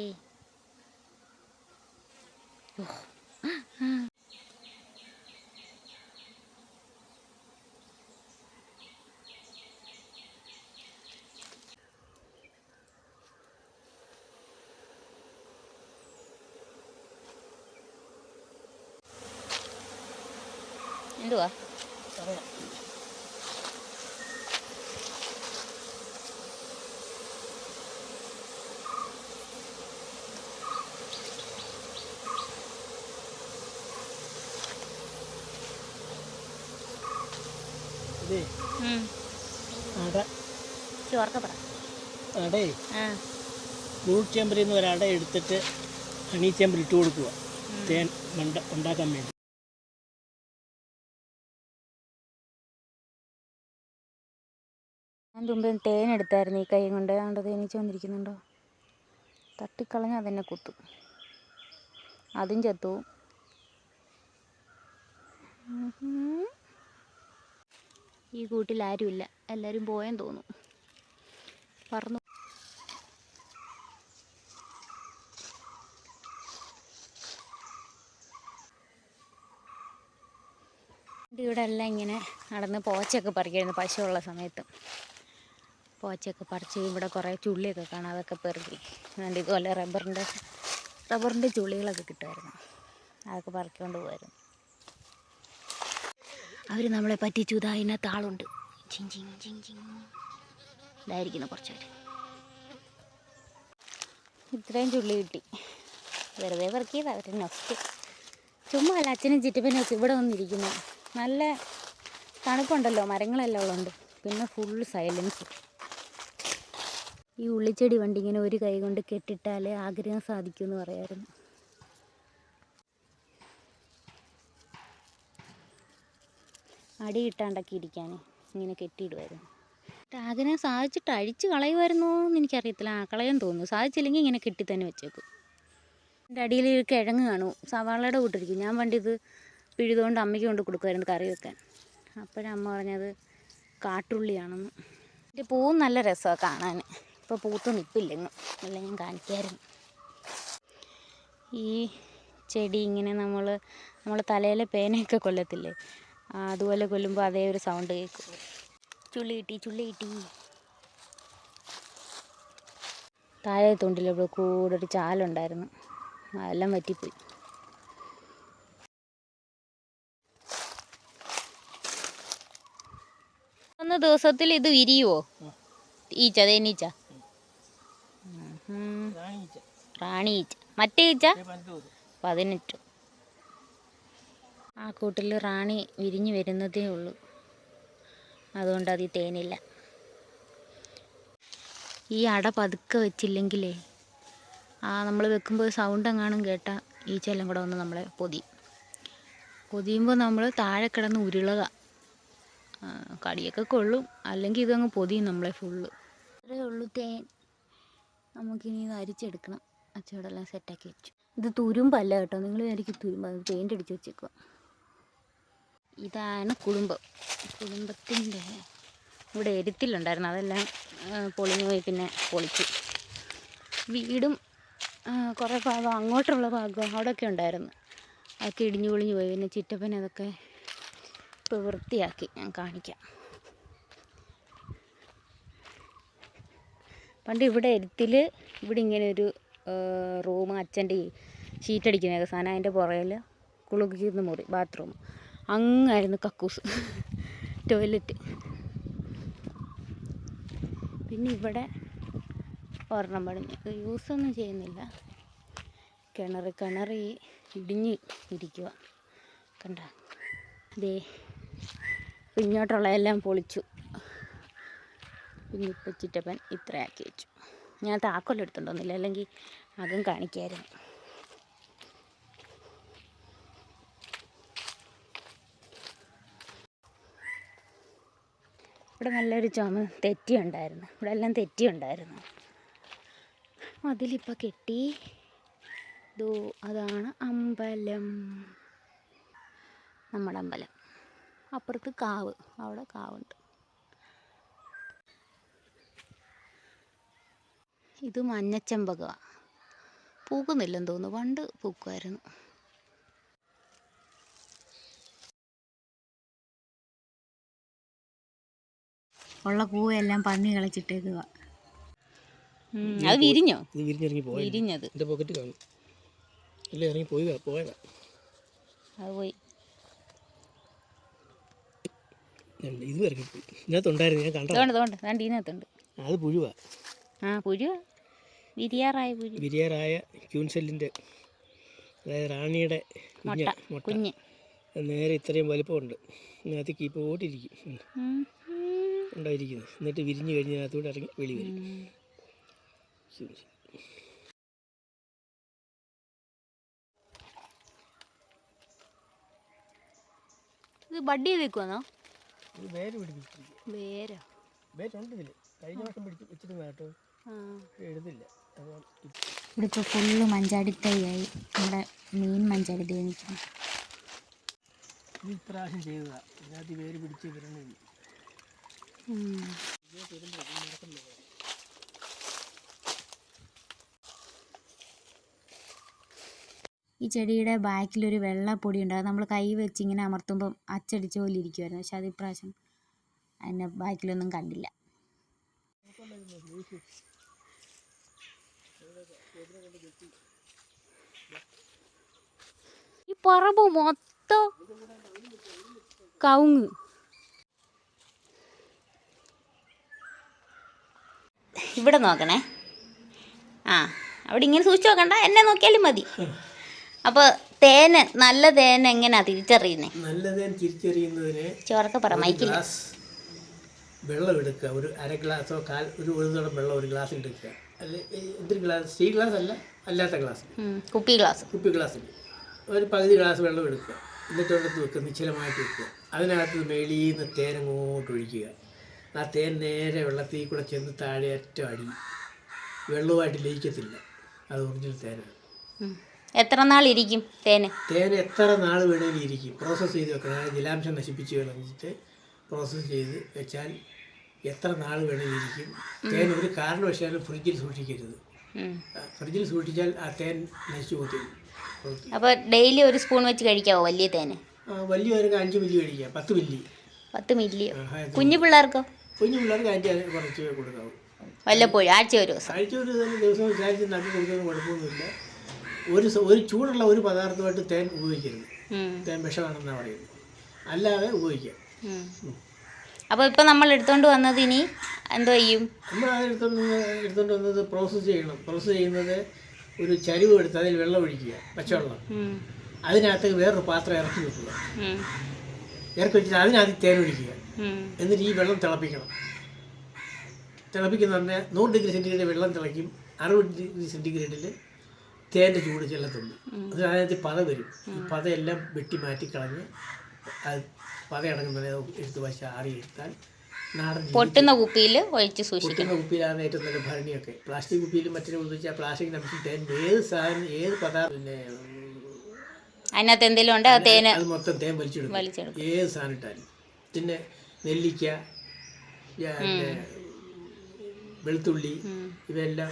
എന്തുവാ? അടേ ഫ്രൂട്ട് ചേമ്പറിൽ നിന്ന് ഒരട എടുത്തിട്ട് ഹണി ചേമ്പർ ഇട്ട് കൊടുക്കുക തേൻ ഉണ്ടാക്കാൻ വേണ്ടി. ഞാൻ തുമ്പ് തേൻ എടുത്തായിരുന്നു ഈ കൈ കൊണ്ട്. അതുകൊണ്ട് തേനീച്ച വന്നിരിക്കുന്നുണ്ടോ? തട്ടിക്കളഞ്ഞാൽ അതെന്നെ കുത്തും, അതും ചത്തുവും. ഈ കൂട്ടിൽ ആരുമില്ല, എല്ലാവരും പോയെന്ന് തോന്നുന്നു, പറന്നു. ഇവിടെ എല്ലാം ഇങ്ങനെ നടന്ന് പോച്ചയൊക്കെ പറിക്കായിരുന്നു പശുവുള്ള സമയത്ത്. പോച്ചയൊക്കെ പറിച്ച് ഇവിടെ കുറേ ചുള്ളിയൊക്കെ കാണാം, അതൊക്കെ പെറുക്കി. അതുകൊണ്ട് ഇതുപോലെ റബ്ബറിൻ്റെ ചുള്ളികളൊക്കെ കിട്ടുമായിരുന്നു, അതൊക്കെ പറിക്കൊണ്ട് പോകുമായിരുന്നു. അവർ നമ്മളെ പറ്റിച്ചു. ഇതാ അതിനകത്ത് ആളുണ്ട്. ഇതായിരിക്കുന്നു കുറച്ച് പേര്. ഇത്രയും ചുള്ളി കിട്ടി, വെറുതെ പെറുക്കിയത്. അവർ നെക്സ്റ്റ് ചുമ്മാ അല്ല, അച്ഛനും ചിറ്റപ്പനും ഒക്കെ ഇവിടെ വന്നിരിക്കുന്നു. നല്ല തണുപ്പുണ്ടല്ലോ, മരങ്ങളെല്ലാം ഉള്ളുണ്ട്. പിന്നെ ഫുള്ള് സൈലൻസ്. ഈ ഉള്ളിച്ചെടി വണ്ടി ഇങ്ങനെ ഒരു കൈ കൊണ്ട് കെട്ടിട്ടാൽ ആഗ്രഹം സാധിക്കുമെന്ന് പറയായിരുന്നു. അടി കിട്ടാണ്ടൊക്കെ ഇരിക്കാൻ ഇങ്ങനെ കെട്ടിയിടുമായിരുന്നു. ആഗ്രഹം സാധിച്ചിട്ട് അഴിച്ച് കളയുമായിരുന്നോ എന്ന് എനിക്കറിയത്തില്ല. കളയാൻ തോന്നുന്നു. സാധിച്ചില്ലെങ്കിൽ ഇങ്ങനെ കെട്ടി തന്നെ വെച്ചേക്കും. എൻ്റെ അടിയിൽ ഒരു കിഴങ്ങ് കാണും, സവാളയുടെ കൂട്ടിരിക്കും. ഞാൻ പണ്ടിത് പിഴുതുകൊണ്ട് അമ്മയ്ക്ക് കൊണ്ട് കൊടുക്കുമായിരുന്നു കറി വെക്കാൻ. അപ്പോഴമ്മ പറഞ്ഞത് കാട്ടുള്ളിയാണെന്ന്. എൻ്റെ പൂവും നല്ല രസമാണ് കാണാൻ. ഇപ്പോൾ പൂത്ത് നിൽപ്പില്ലെങ്ങും, അല്ല ഞാൻ കാണിക്കായിരുന്നു. ഈ ചെടി ഇങ്ങനെ നമ്മൾ തലയിലെ പേനയൊക്കെ കൊല്ലത്തില്ലേ, അതുപോലെ കൊല്ലുമ്പോൾ അതേ ഒരു സൗണ്ട് കേൾക്കും. ചുള്ളി കിട്ടി. താഴെ തൊണ്ടിൽ ഇവിടെ കൂടെ ഒരു ചാലുണ്ടായിരുന്നു, അതെല്ലാം വറ്റിപ്പോയി. ഒന്ന് ദിവസത്തിൽ ഇത് വിരിയുവോ? തേനീച്ച, റാണി ഈച്ച. മറ്റേ ഈച്ച 18. ആ കൂട്ടിൽ റാണി വിരിഞ്ഞു വരുന്നതേ ഉള്ളൂ, അതുകൊണ്ട് അതിൽ തേനില്ല. ഈ അട പതുക്കെ വെച്ചില്ലെങ്കിലേ നമ്മൾ വെക്കുമ്പോൾ സൗണ്ട് എങ്ങാനും കേട്ടാൽ ഈച്ചയെല്ലാം കൂടെ വന്ന് നമ്മളെ പൊതിയുമ്പോൾ നമ്മൾ താഴെ കിടന്ന് ഉരുളുക. കടിയൊക്കെ കൊള്ളും, അല്ലെങ്കിൽ ഇതങ്ങ് പൊതിയും നമ്മളെ ഫുള്ള്. ഇത്രയേ ഉള്ളൂ തേൻ. നമുക്കിനി ഇത് അരിച്ചെടുക്കണം. അച്ചോടെല്ലാം സെറ്റാക്കി വെച്ചു. ഇത് തുരുമ്പല്ല കേട്ടോ, നിങ്ങൾ വിചാരിക്കും തുരുമ്പ്, അത് പെയിൻ്റ് അടിച്ച് വെച്ചേക്കുക. ഇതാണ് കുടുംബത്തിൻ്റെ ഇവിടെ എരുത്തിലുണ്ടായിരുന്നു, അതെല്ലാം പൊളിഞ്ഞു പോയി, പിന്നെ പൊളിച്ചു. വീടും കുറേ ഭാഗം അങ്ങോട്ടുള്ള ഭാഗം അവിടെയൊക്കെ ഉണ്ടായിരുന്നു, അതൊക്കെ ഇടിഞ്ഞു പൊളിഞ്ഞു പോയി. പിന്നെ ചിറ്റപ്പൻ അതൊക്കെ ഇപ്പോൾ വൃത്തിയാക്കി. ഞാൻ കാണിക്കാം. പണ്ട് ഇവിടെ എരുത്തിൽ ഇവിടെ ഇങ്ങനെ ഒരു റൂം, അച്ഛൻ്റെ ഷീറ്റടിക്കുന്നതൊക്കെ സാധനം, അതിൻ്റെ പുറകിൽ കുളിക്കുന്ന മുറി, ബാത്റൂം, അങ്ങായിരുന്നു കക്കൂസ്, ടോയ്ലറ്റ്. പിന്നെ ഇവിടെ ഒരെണ്ണം പണിഞ്ഞ് യൂസൊന്നും ചെയ്യുന്നില്ല. കിണർ ഇടിഞ്ഞ് ഇരിക്കുക കണ്ട. ദേ ഇങ്ങോട്ടുള്ള എല്ലാം പൊളിച്ചു. പിന്നെ ഇപ്പം ചിറ്റപ്പൻ ഇത്രയാക്കി വെച്ചു. ഞാൻ താക്കോൽ എടുത്തുകൊണ്ടൊന്നുമില്ല, അല്ലെങ്കിൽ അതും കാണിക്കായിരുന്നു. ഇവിടെ നല്ലൊരു തെറ്റി ഉണ്ടായിരുന്നു, ഇവിടെ എല്ലാം തെറ്റി ഉണ്ടായിരുന്നു. അതിലിപ്പോൾ കെട്ടി. അതാണ് അമ്പലം, നമ്മുടെ അമ്പലം. അപ്പുറത്ത് കാവ്, അവിടെ കാവുണ്ട്. ഇത് മഞ്ഞച്ചെമ്പകമാണ്, പൂക്കുന്നില്ലെന്ന് തോന്നുന്നു, പണ്ട് പൂക്കുമായിരുന്നു. ഉള്ള പൂവെല്ലാം പന്നി കളിച്ചിട്ടേക്കുക. അത് വിരിഞ്ഞോ? വിരിഞ്ഞത് എൻ്റെ പോക്കറ്റ് കാണും. അല്ലേ ഇറങ്ങി പോയതാ. അത് പോയി. ഇത് ഇറങ്ങിപ്പോയി. ഇതിനകത്തുണ്ടായിരുന്നു, ഞാൻ കണ്ടോ. ഇതിനകത്തുണ്ട്. അത് പുഴുവാ. പുഴുവാ, വിരിയാറായ ക്യൂൻസെല്ലിൻ്റെ, അതായത് റാണിയുടെ കുഞ്ഞ്. നേരെ ഇത്രയും വലിപ്പമുണ്ട്. ഇതിനകത്ത് കീപ്പോട്ടിരിക്കും ഉണ്ടായിരിക്കുന്നു. എന്നിട്ട് വിരിഞ്ഞ് കഴിഞ്ഞതിനകത്തൂടെ ഇറങ്ങി വെളി വരും. ഇത് ബഡ് ചെയ്ത് വെക്കുവാന്നോ? വേര് പിടിപ്പിച്ചിരിക്കും. വേരുണ്ട് ഇതിൽ. കഴിഞ്ഞ വർഷം വെച്ചിരുന്ന കേട്ടോ, എഴുതില്ല. ഇവിടെ ഇപ്പോൾ ഫുള്ള് മഞ്ചാടി തൈയായി. നമ്മുടെ മെയിൻ മഞ്ചാടി തൈ നിൽക്കുന്നു. ഇത് ഇപ്രാവശ്യം ചെയ്തതാ. ഇതിനകത്ത് വേര് പിടിച്ച് വരണില്ല. ഈ ചെടിയുടെ ബാക്കിലൊരു വെള്ള പൊടി ഉണ്ട്. അത് നമ്മൾ കൈ വെച്ച് ഇങ്ങനെ അമർത്തുമ്പം അച്ചടിച്ച പോലെ ഇരിക്കുമായിരുന്നു. പക്ഷെ അത് ഇപ്രാവശ്യം അതിൻ്റെ ബാക്കിലൊന്നും കണ്ടില്ല. ഈ പറമ്പ് മൊത്തം കവുങ്ങ്. ഇവിടെ നോക്കണേ. അവിടെ ഇങ്ങനെ സൂക്ഷിച്ച് നോക്കണ്ട, എന്നെ നോക്കിയാലും മതി. അപ്പോൾ നല്ല തേൻ എങ്ങനെയാ തിരിച്ചറിയുന്നത്? നല്ല തേൻ തിരിച്ചറിയുന്നതിന് ചോറൊക്കെ പറ, മൈക്കിൽ. വെള്ളം എടുക്കുക, ഒരു അര ഗ്ലാസോ ഒരു തോളം വെള്ളം ഒരു ഗ്ലാസ് എടുക്കുക. അല്ലെ എന്തൊരു ഗ്ലാസ്, സ്റ്റീൽ ഗ്ലാസ് അല്ലാത്ത ഗ്ലാസ്, കുപ്പി ഗ്ലാസ്സിൽ ഒരു പകുതി ഗ്ലാസ് വെള്ളം എടുക്കുക. എന്നിട്ട് എടുത്ത് വെക്കുക, നിശ്ചലമായിട്ട് വെക്കുക. അതിനകത്ത് മേളിൽ നിന്ന് തേൻ അങ്ങോട്ട് ഒഴിക്കുക. ആ തേൻ നേരെ വെള്ളത്തിൽ കൂടെ ചെന്ന് താഴെ ഏറ്റവും അടി, വെള്ളവുമായിട്ട് ലയിക്കത്തില്ല. അത് ഒറിജിനൽ തേനാണ്. എത്ര നാൾ ഇരിക്കും തേൻ എത്ര നാൾ വേണമെങ്കിലും ഇരിക്കും. പ്രോസസ്സ് ചെയ്ത് വെക്കണം. അതായത് ജലാംശം നശിപ്പിച്ച് കളഞ്ഞിട്ട് പ്രോസസ്സ് ചെയ്ത് വെച്ചാൽ എത്ര നാൾ വേണമെങ്കിലും ഇരിക്കും. തേൻ ഒരു കാരണവശാലും ഫ്രിഡ്ജിൽ സൂക്ഷിക്കരുത്. ഫ്രിഡ്ജിൽ സൂക്ഷിച്ചാൽ ആ തേൻ നശിച്ചു പോയി. അപ്പോൾ ഡെയിലി ഒരു സ്പൂൺ വെച്ച് കഴിക്കാവോ വലിയ തേൻ? വലിയ ഒരു 5 മില്ലി കഴിക്കാം. 10 മില്ലി. 10 മില്ലി. കുഞ്ഞു പിള്ളേർക്ക് 5 കുറച്ച് കൊടുക്കാവും. വല്ലപ്പോഴും ആഴ്ച ഒരു ദിവസം വിചാരിച്ച് നട്ട് കൊടുക്കുന്ന കുഴപ്പമൊന്നുമില്ല. ഒരു ചൂടുള്ള ഒരു പദാർത്ഥമായിട്ട് തേൻ ഉപയോഗിക്കരുത്. തേൻ വിഷമാണെന്നാണ് പറയുന്നത്. അല്ലാതെ ഉപയോഗിക്കാം. അപ്പോൾ ഇപ്പം നമ്മൾ എടുത്തുകൊണ്ട് വന്നത് ഇനി എന്തോ ചെയ്യും? നമ്മൾ അത് എടുത്തുകൊണ്ട് വന്നത് പ്രോസസ്സ് ചെയ്യണം. പ്രോസസ്സ് ചെയ്യുന്നത് ഒരു ചരിവ് എടുത്ത് അതിൽ വെള്ളം ഒഴിക്കുക, പച്ചവെള്ളം. അതിനകത്ത് വേറൊരു പാത്രം ഇറക്കി വെക്കുക. ഇറക്കി വെച്ചിട്ട് അതിനകത്ത് തേൻ ഒഴിക്കുക. എന്നിട്ട് ഈ വെള്ളം തിളപ്പിക്കണം. തിളപ്പിക്കുന്ന പറഞ്ഞാൽ 100 ഡിഗ്രി സെൻറ്റിഗ്രേഡ് വെള്ളം തിളയ്ക്കും. 60 ഡിഗ്രി സെൻറ്റിഗ്രേഡിൽ തേൻ്റെ ചൂട് ചെല്ലത്തുള്ളൂ. അതിനകത്ത് പത വരും. ഈ പതയെല്ലാം വെട്ടി മാറ്റിക്കളഞ്ഞ് അത് പതയടങ്ങുന്നത് എടുത്ത് വച്ച് ആറിയെടുത്താൽ നാടൻ പൊട്ടുന്ന കുപ്പിയിൽ ഒഴിച്ച് സൂക്ഷിക്കും. പൊട്ടുന്ന കുപ്പിയിലാണ് ഏറ്റവും നല്ല ഭരണിയൊക്കെ. പ്ലാസ്റ്റിക് കുപ്പിയിലും മറ്റൊരു ഉപയോഗിച്ചാൽ പ്ലാസ്റ്റിക് നമുക്ക് തേൻ ഏത് സാധനം ഏത് പദാർത്ഥം പിന്നെ അതിനകത്ത് എന്തെങ്കിലും ഉണ്ട് തേന് അത് മൊത്തം തേൻ വലിച്ചെടുക്കും ഏത് സാധനം ഇട്ടാലും. പിന്നെ നെല്ലിക്ക, പിന്നെ വെളുത്തുള്ളി ഇവയെല്ലാം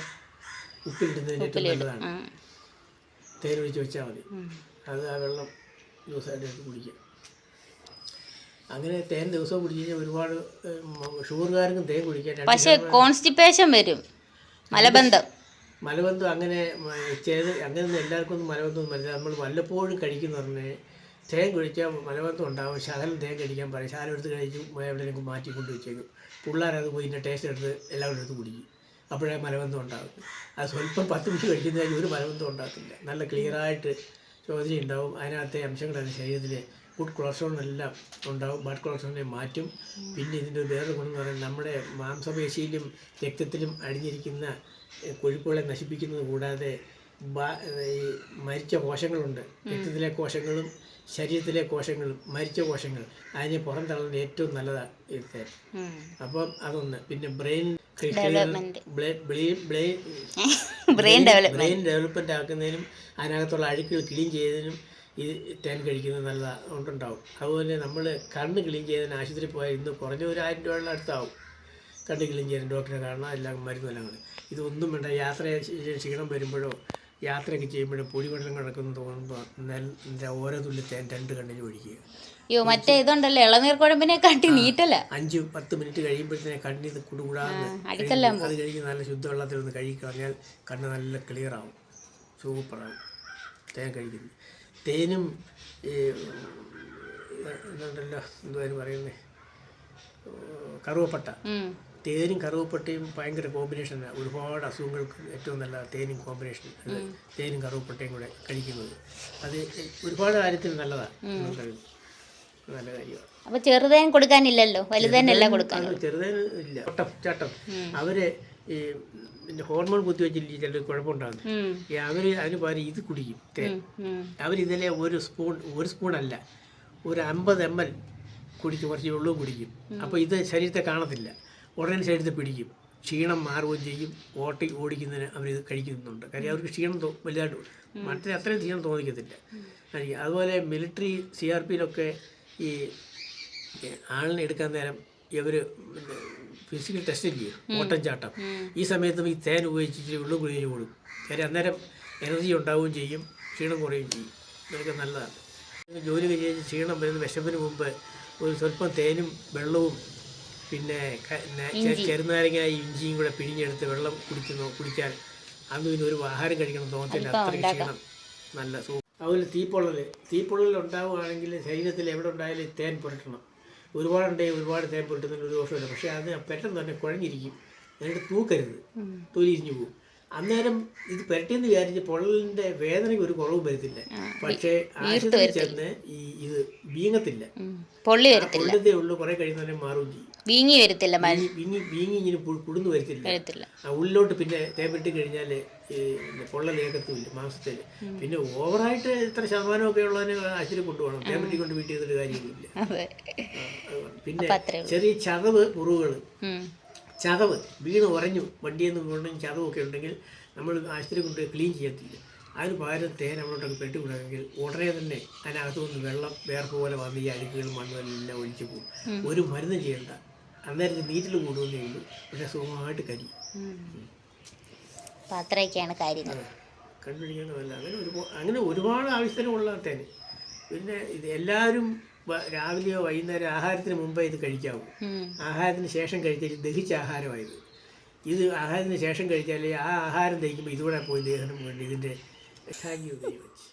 ഉപ്പിലിടുന്നതിന് ഏറ്റവും നല്ലതാണ്. തേൻ ഒഴിച്ച് വെച്ചാൽ മതി. അത് ആ വെള്ളം ദിവസമായിട്ട് എടുത്ത് കുടിക്കാം. അങ്ങനെ തേൻ ദിവസവും കുടിച്ച് കഴിഞ്ഞാൽ ഒരുപാട് ഷുഗറുകാർക്കും തേൻ കുടിക്കാൻ. പക്ഷേ കോൺസ്റ്റിപ്പേഷൻ വരും, മലബന്ധം അങ്ങനെ ചെയ്ത് അങ്ങനെയൊന്നും എല്ലാവർക്കും ഒന്നും മലബന്ധമൊന്നും വരില്ല. നമ്മൾ വല്ലപ്പോഴും കഴിക്കുന്ന പറഞ്ഞാൽ തേൻ കുടിച്ചാൽ മലബന്ധം ഉണ്ടാകും. ശകലം തേൻ കഴിക്കാൻ പറയും. ശകലം എടുത്ത് കഴിച്ചു എവിടെയെങ്കിലും മാറ്റി കൊണ്ട് വെച്ചേക്കും. പിള്ളേരത് പോയി ഇതിൻ്റെ ടേസ്റ്റ് എടുത്ത് എല്ലാവരും എടുത്ത് കുടിക്കും. അപ്പോഴേ മലബന്ധം ഉണ്ടാകും. അത് സ്വല്പം 10 മിനിറ്റ് കഴിക്കുന്നതിന് ഒരു മലബന്ധം ഉണ്ടാകത്തില്ല. നല്ല ക്ലിയറായിട്ട് ചോദന ഉണ്ടാവും. അതിനകത്തെ അംശങ്ങളെല്ലാം ശരീരത്തിൽ ഗുഡ് കൊളസ്ട്രോളെല്ലാം ഉണ്ടാവും. ബാഡ് കൊളസ്ട്രോളിനെ മാറ്റും. പിന്നെ ഇതിൻ്റെ വേറൊരു ഗുണം എന്ന് പറയുന്നത് നമ്മുടെ മാംസപേശിയിലും രക്തത്തിലും അടിഞ്ഞിരിക്കുന്ന കൊഴുപ്പുകളെ നശിപ്പിക്കുന്നത് കൂടാതെ ഈ മരിച്ച കോശങ്ങളുണ്ട്, രക്തത്തിലെ കോശങ്ങളും ശരീരത്തിലെ കോശങ്ങളും മരിച്ച കോശങ്ങൾ അതിനെ പുറന്തള്ളുന്നത് ഏറ്റവും നല്ലതാണ് ഇത്. അപ്പം അതൊന്ന്. പിന്നെ ബ്രെയിൻ ഡെവലപ്മെൻ്റ് ആക്കുന്നതിനും അതിനകത്തുള്ള അഴുക്കുകൾ ക്ലീൻ ചെയ്യുന്നതിനും ഈ തേൻ കഴിക്കുന്നത് നല്ലതുണ്ടാവും. അതുപോലെ നമ്മൾ കണ്ണ് ക്ലീൻ ചെയ്യുന്നതിന് ആശുപത്രി പോയാൽ ഇന്ന് കുറഞ്ഞ ഒരു 1000 രൂപയുടെ അടുത്താവും കണ്ണ് ക്ലീൻ ചെയ്യാൻ. ഡോക്ടറെ കാണണം, എല്ലാം മരുന്നെല്ലാം കൂടെ. ഇതൊന്നും വേണ്ട. ക്ഷീണം വരുമ്പോഴോ യാത്രയൊക്കെ ചെയ്യുമ്പോഴോ പൊടി വെള്ളം കിടക്കുന്നു തോന്നുമ്പോൾ ഓരോ തുള്ളി തേൻ 2 കണ്ണിന് ഒഴിക്കുക. മറ്റേ ഇതുണ്ടല്ലോ ഇളനീർ കുഴമ്പിനെ കാട്ടി നീറ്റല്ല. 5-10 മിനിറ്റ് കഴിയുമ്പോഴത്തേനെ കണ്ണിൽ കുടുകൂടാന്ന് അത് കഴിഞ്ഞ് നല്ല ശുദ്ധവെള്ളത്തിൽ ഒന്ന് കഴുകി കളഞ്ഞാൽ കണ്ണ് നല്ല ക്ലിയറാവും, സൂപ്പറാവും തേൻ കഴിക്കുന്നത്. തേനും ഈ ഇതുണ്ടല്ലോ എന്തുവായിരുന്നു പറയുന്നത്, കറുവപ്പട്ട. തേനും കറുവപ്പട്ടയും ഭയങ്കര കോമ്പിനേഷനാണ്. ഒരുപാട് അസുഖങ്ങൾക്ക് ഏറ്റവും നല്ല തേനും കോമ്പിനേഷൻ. അത് തേനും കറുവപ്പട്ടയും കൂടെ കഴിക്കുന്നത് അത് ഒരുപാട് കാര്യത്തിന് നല്ലതാണ്. നല്ല കാര്യമാണ്. അപ്പോൾ ചെറുതേൻ കൊടുക്കാനില്ലല്ലോ, വലുതേനല്ല കൊടുക്കാൻ. ചെറുതേൻ ഇല്ല. ചട്ടം അവര് ഈ ഹോർമോൺ കുത്തിവെച്ചില്ല ചില കുഴപ്പമുണ്ടാകുന്നു. അവര് അതിന് പകരം ഇത് കുടിക്കും തേൻ. അവരിതിലെ ഒരു സ്പൂണല്ല, ഒരു 50 ml കുടിക്കും, കുറച്ച് വെള്ളവും കുടിക്കും. അപ്പോൾ ഇത് ശരീരത്തെ കാണത്തില്ല, ഉടനെ ശരീരത്തെ പിടിക്കും, ക്ഷീണം മാറുകയും ചെയ്യും. ഓടിക്കുന്നതിന് അവരിത് കഴിക്കുന്നുണ്ട്. കാര്യം അവർക്ക് ക്ഷീണം വലുതായിട്ട് മറ്റേ അത്രയും ക്ഷീണം തോന്നിക്കത്തില്ല. അതുപോലെ മിലിറ്ററി CRPയിലൊക്കെ ഈ ആളിനെ എടുക്കാൻ നേരം ഇവർ ഫിസിക്കൽ ടെസ്റ്റ് ഇല്ലേ, ഓട്ടം ചാട്ടം, ഈ സമയത്തും ഈ തേൻ ഉപയോഗിച്ചിട്ട് വെള്ളം കുഴിഞ്ഞു കൊടുക്കും. കാര്യം അന്നേരം എനർജി ഉണ്ടാവുകയും ചെയ്യും, ക്ഷീണം കുറയുകയും ചെയ്യും. ഇതൊക്കെ നല്ലതാണ്. ജോലി കഴിഞ്ഞ് ക്ഷീണം വരുന്ന വിശപ്പിന് മുമ്പ് ഒരു സ്വല്പം തേനും വെള്ളവും പിന്നെ ചെറുനാരങ്ങ ഇഞ്ചിയും കൂടെ പിഴിഞ്ഞെടുത്ത് വെള്ളം കുടിച്ചാൽ അന്ന് പിന്നെ ഒരു ആഹാരം കഴിക്കണം തോന്നത്തില്ല. അത്രയും ക്ഷീണം നല്ല അതുപോലെ തീപ്പൊള്ളൽ ഉണ്ടാവുകയാണെങ്കിൽ ശരീരത്തിൽ എവിടെ ഉണ്ടായാലും തേൻ പുരട്ടണം. ഒരുപാട് തേൻ പുരട്ടുന്നതിന് ഒരു ദോഷമില്ല. പക്ഷേ അത് പെട്ടെന്ന് തന്നെ കുഴഞ്ഞിരിക്കും. എന്നിട്ട് തൂക്കരുത്, തൊലിരിഞ്ഞു പോകും. അന്നേരം ഇത് പുരട്ടിയെന്ന് വിചാരിച്ച് പൊള്ളലിൻ്റെ വേദനയ്ക്ക് ഒരു കുറവും വരത്തില്ല. പക്ഷേ ആശുപത്രിയിൽ ചെന്ന് ഇത് വീങ്ങത്തില്ല, പൊള്ളത്തേ ഉള്ളൂ. കുറെ കഴിയുന്നതിനെ മാറുകയും ചെയ്യും. വീങ്ങി ഇങ്ങനെ കുടുന്നു വരത്തില്ല. ഉള്ളിലോട്ട് പിന്നെ തേപ്പിട്ട് കഴിഞ്ഞാൽ പൊള്ളലേക്കത്തുമില്ല മാംസത്തിൽ. പിന്നെ ഓവറായിട്ട് ഇത്ര ശതമാനമൊക്കെ ഉള്ളതിനെ ആശുപത്രി കൊണ്ടുപോകണം. തേപ്പിട്ടി കൊണ്ട് വീട്ടിൽ ചെയ്തിട്ട് കാര്യമില്ല. പിന്നെ ചെറിയ ചതവ് വീണ് ഉറഞ്ഞു വണ്ടിയിൽ നിന്ന് കൊണ്ടും ചതവൊക്കെ ഉണ്ടെങ്കിൽ നമ്മൾ ആശുപത്രി കൊണ്ട് ക്ലീൻ ചെയ്യത്തില്ല. അതിന് പകരം തേൻ നമ്മളോട്ടൊക്കെ പെട്ടുകൂടാമെങ്കിൽ ഉടനെ തന്നെ അതിനകത്ത് നിന്ന് വെള്ളം വേർപ്പ് പോലെ വന്ന് ഈ അഴുക്കുകളും മണ്ണുമെല്ലാം ഒഴിച്ചു പോകും. ഒരു മരുന്ന് ചെയ്യണ്ട. അന്നേരം നീറ്റിൽ കൂടുന്നേ ഉള്ളൂ, പക്ഷേ സുഖമായിട്ട് കരിയും. കണ്ടുപിടിക്കേണ്ടതല്ല. അങ്ങനെ ഒരുപാട് ആവശ്യത്തിനുള്ള തേൻ. പിന്നെ ഇത് എല്ലാവരും രാവിലെയോ വൈകുന്നേരം ആഹാരത്തിന് മുമ്പേ ഇത് കഴിക്കാവൂ. ആഹാരത്തിന് ശേഷം കഴിച്ചാൽ ദഹിച്ച ആഹാരമായത്. ഇത് ആഹാരത്തിന് ശേഷം കഴിച്ചാൽ ആ ആഹാരം ദഹിക്കുമ്പോൾ ഇതുകൂടെ പോയി ദേഹം വേണ്ടി ഇതിൻ്റെ താങ്ക് യു വെരി മച്ച്.